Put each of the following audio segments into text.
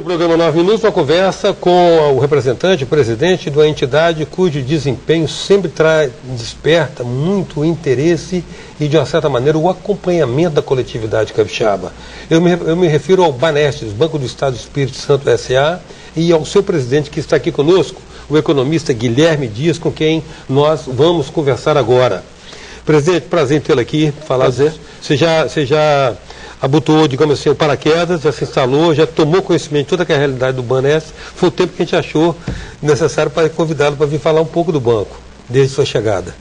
No programa 9 Minutos, uma conversa com o representante, o presidente de uma entidade cujo desempenho sempre desperta muito interesse e, de uma certa maneira, o acompanhamento da coletividade capixaba. Eu me refiro ao Banestes, Banco do Estado do Espírito Santo S.A., e ao seu presidente que está aqui conosco, o economista Guilherme Dias, com quem nós vamos conversar agora. Presidente, prazer em tê-lo aqui. Prazer. Você já abotoou, digamos assim, o paraquedas, já se instalou, já tomou conhecimento de toda a realidade do Banestes. Foi o tempo que a gente achou necessário para convidá-lo para vir falar um pouco do banco, desde sua chegada.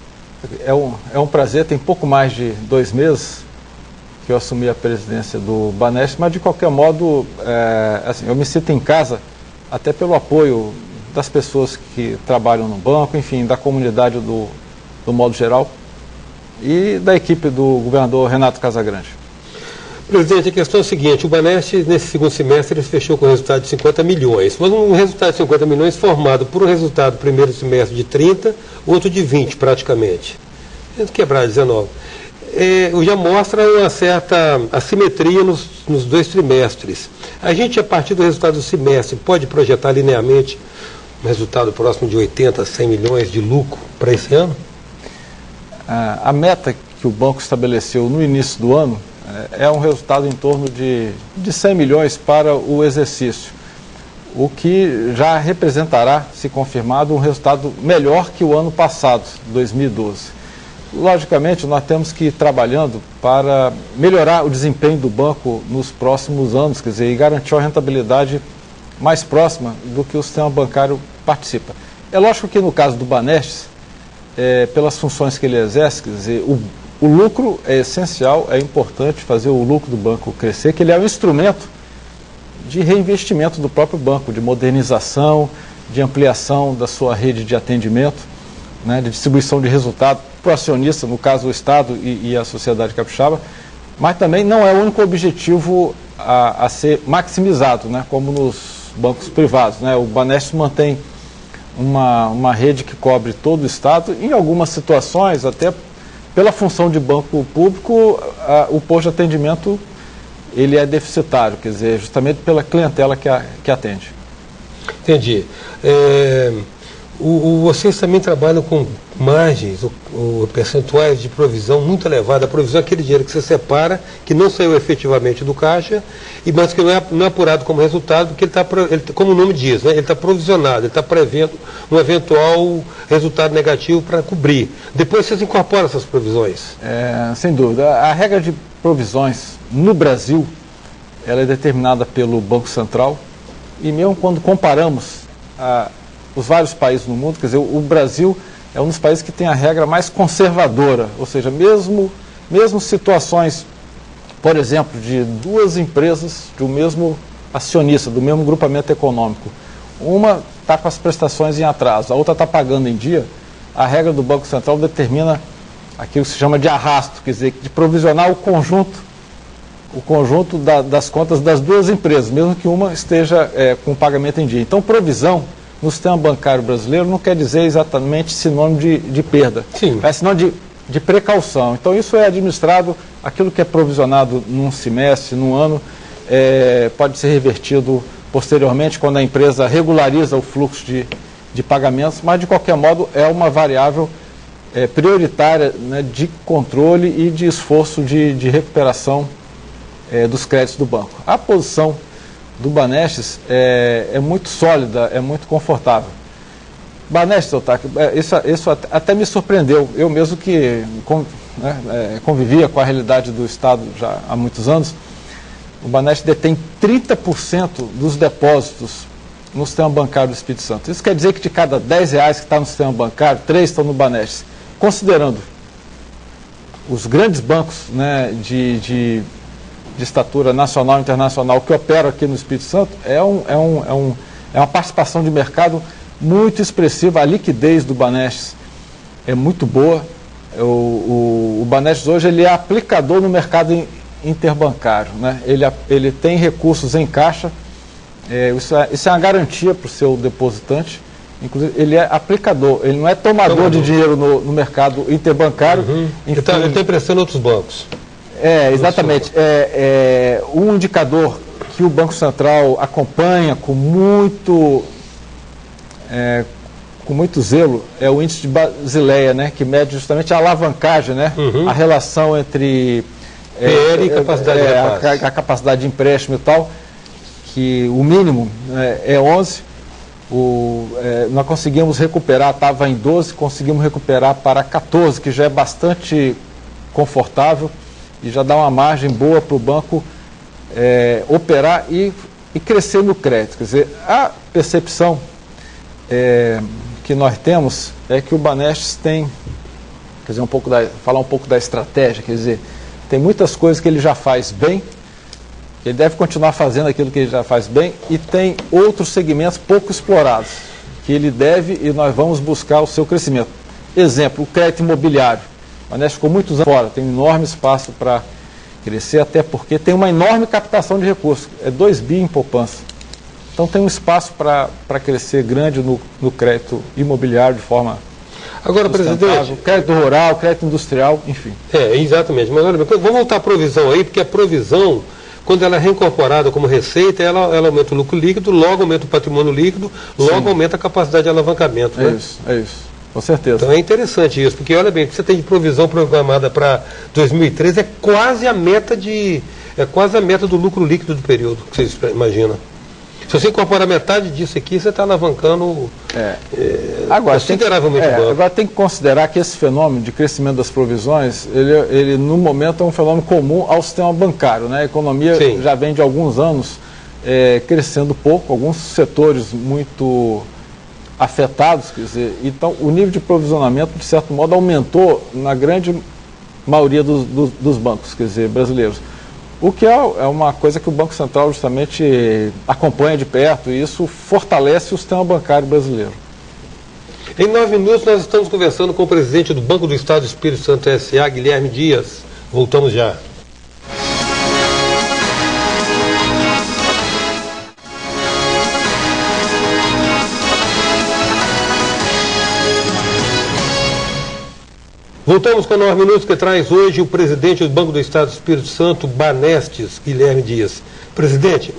É um prazer, tem pouco mais de 2 meses que eu assumi a presidência do Banestes, mas de qualquer modo, assim, eu me sinto em casa, até pelo apoio das pessoas que trabalham no banco, enfim, da comunidade do modo geral, e da equipe do governador Renato Casagrande. Presidente, a questão é a seguinte: o Banestes, nesse segundo semestre, ele fechou com um resultado de 50 milhões. Mas um resultado de 50 milhões formado por um resultado do primeiro semestre de 30, outro de 20, praticamente. Quebrar 19. Já mostra uma certa assimetria nos 2 trimestres. A gente, a partir do resultado do semestre, pode projetar linearmente um resultado próximo de 80 a 100 milhões de lucro para esse ano? A meta que o banco estabeleceu no início do ano é um resultado em torno de 100 milhões para o exercício, o que já representará, se confirmado, um resultado melhor que o ano passado, 2012. Logicamente, nós temos que ir trabalhando para melhorar o desempenho do banco nos próximos anos, quer dizer, e garantir uma rentabilidade mais próxima do que o sistema bancário participa. É lógico que no caso do Banestes, pelas funções que ele exerce, quer dizer, o lucro é essencial, é importante fazer o lucro do banco crescer, que ele é um instrumento de reinvestimento do próprio banco, de modernização, de ampliação da sua rede de atendimento, né, de distribuição de resultado para o acionista, no caso o Estado e a sociedade capixaba, mas também não é o único objetivo a ser maximizado, né, como nos bancos privados, né. O Banestes mantém uma rede que cobre todo o Estado, e em algumas situações, até pela função de banco público, o posto de atendimento ele é deficitário, quer dizer, justamente pela clientela que atende. Entendi. Vocês também trabalham com margens, percentuais de provisão muito elevada. A provisão é aquele dinheiro que você separa, que não saiu efetivamente do caixa, mas que não é apurado como resultado, porque como o nome diz, né, ele está provisionado, ele está prevendo um eventual resultado negativo para cobrir. Depois vocês incorporam essas provisões? Sem dúvida. A regra de provisões no Brasil, ela é determinada pelo Banco Central, e mesmo quando comparamos os vários países no mundo, quer dizer, o Brasil é um dos países que tem a regra mais conservadora, ou seja, mesmo situações, por exemplo, de 2 empresas do mesmo acionista, do mesmo grupamento econômico, uma está com as prestações em atraso, a outra está pagando em dia, a regra do Banco Central determina aquilo que se chama de arrasto, quer dizer, de provisionar o conjunto das contas das 2 empresas, mesmo que uma esteja com pagamento em dia. Então, provisão no sistema bancário brasileiro não quer dizer exatamente sinônimo de perda. Sim. É sinônimo de precaução. Então isso é administrado, aquilo que é provisionado num semestre, num ano, pode ser revertido posteriormente quando a empresa regulariza o fluxo de pagamentos, mas de qualquer modo é uma variável prioritária, né, de controle e de esforço de recuperação dos créditos do banco. A posição do Banestes é muito sólida, é muito confortável. Banestes, Otáquio, isso até me surpreendeu. Eu mesmo que convivia com a realidade do Estado já há muitos anos, o Banestes detém 30% dos depósitos no sistema bancário do Espírito Santo. Isso quer dizer que de cada R$10 que está no sistema bancário, 3 estão no Banestes. Considerando os grandes bancos, né, de estatura nacional e internacional que operam aqui no Espírito Santo, é uma participação de mercado muito expressiva. A liquidez do Banestes é muito boa. O Banestes hoje ele é aplicador no mercado interbancário, né? Ele tem recursos em caixa, isso é uma garantia para o seu depositante. Inclusive, ele é aplicador, ele não é tomador de dinheiro no mercado interbancário. Uhum. Ele está emprestando outros bancos. Exatamente. Um indicador que o Banco Central acompanha com muito zelo é o índice de Basileia, né, que mede justamente a alavancagem, né, a relação entre PL e capacidade de a capacidade de empréstimo e tal, que o mínimo é 11, nós conseguimos recuperar, estava em 12, conseguimos recuperar para 14, que já é bastante confortável e já dá uma margem boa para o banco operar e crescer no crédito. Quer dizer, a percepção que nós temos é que o Banestes tem, quer dizer, falar um pouco da estratégia, quer dizer, tem muitas coisas que ele já faz bem, ele deve continuar fazendo aquilo que ele já faz bem, e tem outros segmentos pouco explorados, que ele deve e nós vamos buscar o seu crescimento. Exemplo, o crédito imobiliário. O Banestes ficou muitos anos fora, tem um enorme espaço para crescer, até porque tem uma enorme captação de recursos, 2 bi em poupança. Então tem um espaço para crescer grande no crédito imobiliário de forma Agora, presidente, crédito rural, crédito industrial, enfim. Exatamente. Mas olha, vamos voltar à provisão aí, porque a provisão, quando ela é reincorporada como receita, ela aumenta o lucro líquido, logo aumenta o patrimônio líquido, logo aumenta a capacidade de alavancamento. É isso, com certeza. Então é interessante isso, porque olha bem, o que você tem de provisão programada para 2013 é quase a meta do lucro líquido do período, que vocês imaginam. Se você incorporar metade disso aqui, você está alavancando consideravelmente o banco. Agora tem que considerar que esse fenômeno de crescimento das provisões, ele no momento é um fenômeno comum ao sistema bancário, né? A economia já vem de alguns anos crescendo pouco, alguns setores muito afetados, quer dizer, então o nível de provisionamento, de certo modo, aumentou na grande maioria dos bancos, quer dizer, brasileiros. O que é uma coisa que o Banco Central justamente acompanha de perto, e isso fortalece o sistema bancário brasileiro. Em 9 minutos nós estamos conversando com o presidente do Banco do Estado do Espírito Santo S.A., Guilherme Dias. Voltamos já. Voltamos com 9 minutos, que traz hoje o presidente do Banco do Estado do Espírito Santo, Banestes, Guilherme Dias. Presidente,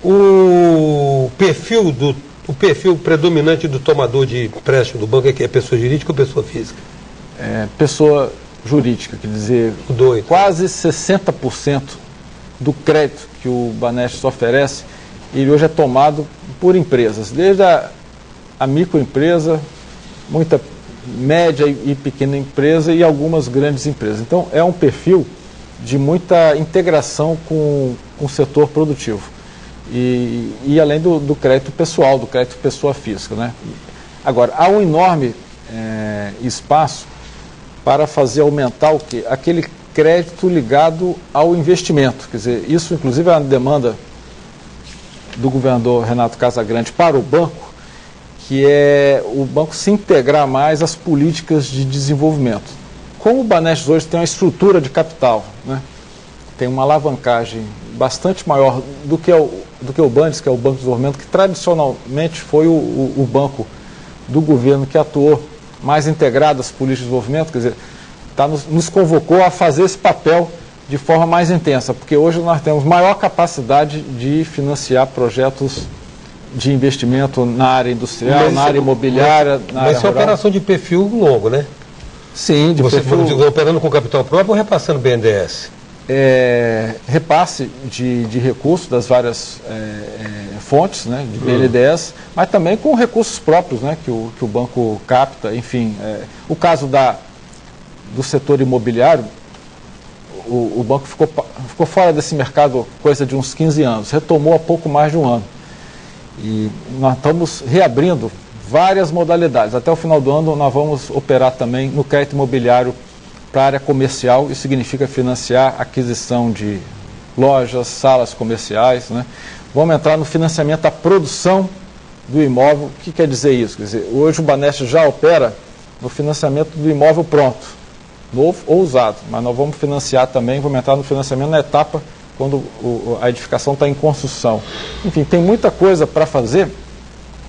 o perfil predominante do tomador de empréstimo do banco é pessoa jurídica ou pessoa física? Pessoa jurídica, quer dizer, quase 60% do crédito que o Banestes oferece, ele hoje é tomado por empresas, desde a microempresa, muita média e pequena empresa e algumas grandes empresas. Então, é um perfil de muita integração com o setor produtivo. E além do crédito pessoal, do crédito pessoa física, né? Agora, há um enorme espaço para fazer aumentar o quê? Aquele crédito ligado ao investimento. Quer dizer, isso inclusive é uma demanda do governador Renato Casagrande para o banco, que é o banco se integrar mais às políticas de desenvolvimento. Como o Banestes hoje tem uma estrutura de capital, né, tem uma alavancagem bastante maior do que o Bandes, que é o Banco de Desenvolvimento, que tradicionalmente foi o banco do governo que atuou mais integrado às políticas de desenvolvimento, quer dizer, nos convocou a fazer esse papel de forma mais intensa, porque hoje nós temos maior capacidade de financiar projetos de investimento na área industrial, na área imobiliária, na área rural. Mas é operação de perfil longo, né? Sim, de perfil... Você operando com capital próprio ou repassando BNDES? Repasse de recursos das várias fontes, né, de BNDES, mas também com recursos próprios, né, que o banco capta, enfim. O caso do setor imobiliário, o banco ficou fora desse mercado coisa de uns 15 anos, retomou há pouco mais de um ano. E nós estamos reabrindo várias modalidades. Até o final do ano nós vamos operar também no crédito imobiliário para a área comercial. Isso significa financiar a aquisição de lojas, salas comerciais, né? Vamos entrar no financiamento da produção do imóvel. O que quer dizer isso? Quer dizer, hoje o Banestes já opera no financiamento do imóvel pronto, novo ou usado, mas nós vamos financiar também, vamos entrar no financiamento na etapa quando a edificação está em construção. Enfim, tem muita coisa para fazer,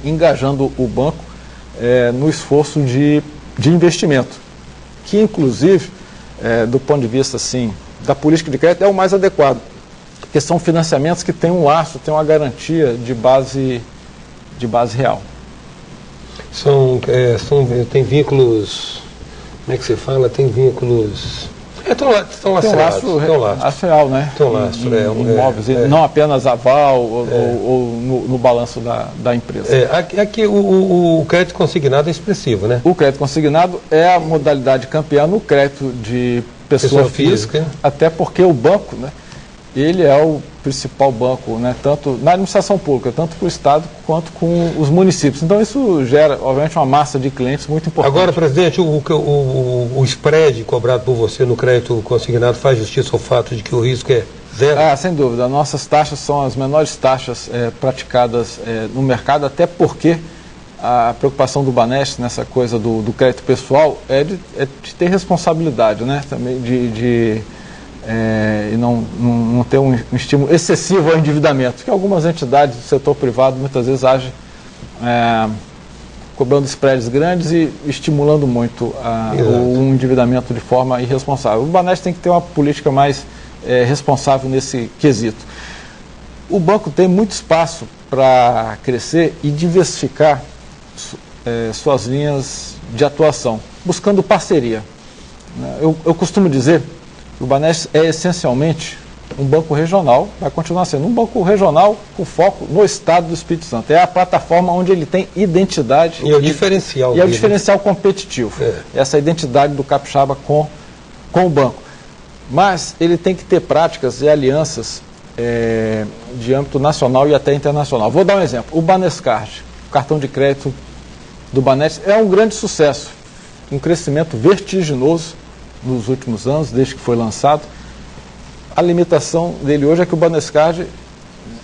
engajando o banco no esforço de investimento, que inclusive, do ponto de vista assim, da política de crédito, é o mais adequado. porque são financiamentos que têm um laço, têm uma garantia de base real. Tem vínculos, como é que você fala? Tem vínculos... Estão lastreados. Tem um laço real, né? Tem um lastro, imóveis, não apenas aval ou no balanço da empresa. Aqui o crédito consignado é expressivo, né? O crédito consignado é a modalidade campeã no crédito de pessoa física, até porque o banco, né, ele é o principal banco, né, tanto na administração pública, tanto para o Estado quanto com os municípios. Então isso gera, obviamente, uma massa de clientes muito importante. Agora, presidente, o spread cobrado por você no crédito consignado faz justiça ao fato de que o risco é zero? Sem dúvida. Nossas taxas são as menores taxas praticadas no mercado, até porque a preocupação do Banestes nessa coisa do crédito pessoal é de ter responsabilidade, né, também e não ter um estímulo excessivo ao endividamento, que algumas entidades do setor privado muitas vezes agem cobrando spreads grandes e estimulando muito o endividamento de forma irresponsável. O Banestes tem que ter uma política mais responsável nesse quesito. O banco tem muito espaço para crescer e diversificar suas linhas de atuação, buscando parceria. Eu costumo dizer que o Banestes é essencialmente um banco regional, vai continuar sendo um banco regional com foco no estado do Espírito Santo. É a plataforma onde ele tem identidade. E é o diferencial. E é o diferencial competitivo. Essa identidade do capixaba com o banco. Mas ele tem que ter práticas e alianças de âmbito nacional e até internacional. Vou dar um exemplo. O Banescard, o cartão de crédito do Banestes, é um grande sucesso. Um crescimento vertiginoso nos últimos anos, desde que foi lançado. A limitação dele hoje é que o Banescard,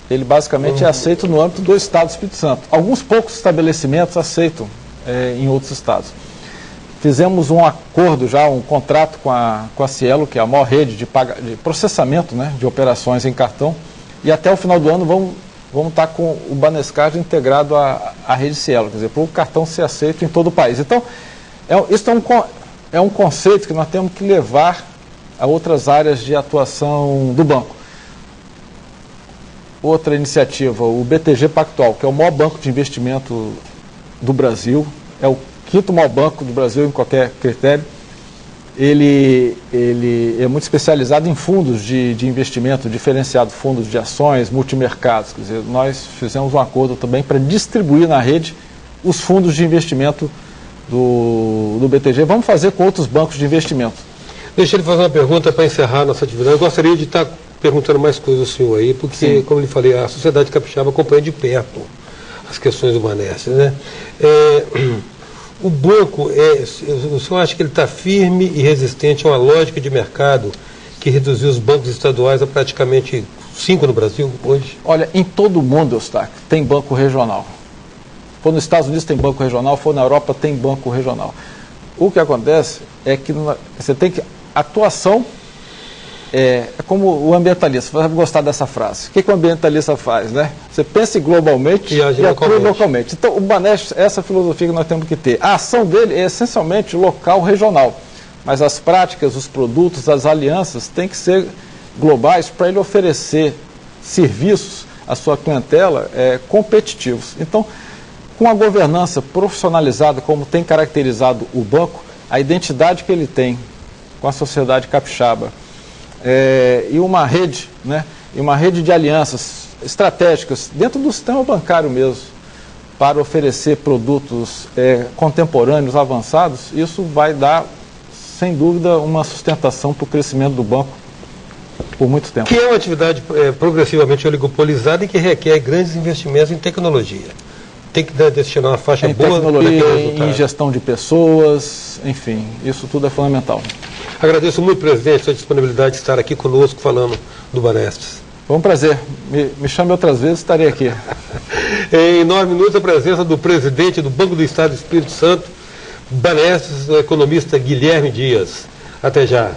ele basicamente é aceito no âmbito do Estado do Espírito Santo. Alguns poucos estabelecimentos aceitam em outros estados. Fizemos um acordo já, um contrato com a Cielo, que é a maior rede de processamento, né, de operações em cartão, e até o final do ano vamos estar com o Banescard integrado à rede Cielo, quer dizer, para o cartão ser aceito em todo o país. Então, isso é um conceito que nós temos que levar a outras áreas de atuação do banco. Outra iniciativa, o BTG Pactual, que é o maior banco de investimento do Brasil, é o quinto maior banco do Brasil em qualquer critério. Ele é muito especializado em fundos de investimento diferenciado, fundos de ações, multimercados. Quer dizer, nós fizemos um acordo também para distribuir na rede os fundos de investimento do BTG. Vamos fazer com outros bancos de investimento. Deixa ele fazer uma pergunta para encerrar a nossa atividade. Eu gostaria de estar perguntando mais coisas ao senhor aí, porque, sim, como eu lhe falei, a sociedade capixaba acompanha de perto as questões do Banestes, né? O banco, o senhor acha que ele está firme e resistente a uma lógica de mercado que reduziu os bancos estaduais a praticamente 5 no Brasil hoje? Olha, em todo o mundo, Eustáquio, tem banco regional. For nos Estados Unidos tem banco regional, for na Europa tem banco regional. O que acontece é que você tem que... Atuação é como o ambientalista. Você vai gostar dessa frase. O que o ambientalista faz, né? Você pensa globalmente e atua localmente. Então, o Banestes, essa filosofia que nós temos que ter. A ação dele é essencialmente local, regional. Mas as práticas, os produtos, as alianças têm que ser globais para ele oferecer serviços à sua clientela competitivos. Então, com a governança profissionalizada, como tem caracterizado o banco, a identidade que ele tem com a sociedade capixaba e uma rede, né, e uma rede de alianças estratégicas dentro do sistema bancário mesmo, para oferecer produtos contemporâneos, avançados, isso vai dar, sem dúvida, uma sustentação para o crescimento do banco por muito tempo. Que é uma atividade progressivamente oligopolizada e que requer grandes investimentos em tecnologia. Tem que destinar uma faixa boa em gestão de pessoas, enfim, isso tudo é fundamental. Agradeço muito, presidente, a sua disponibilidade de estar aqui conosco falando do Banestes. Foi um prazer. Me chame outras vezes, estarei aqui. Em 9 minutos, a presença do presidente do Banco do Estado do Espírito Santo, Banestes, o economista Guilherme Dias. Até já.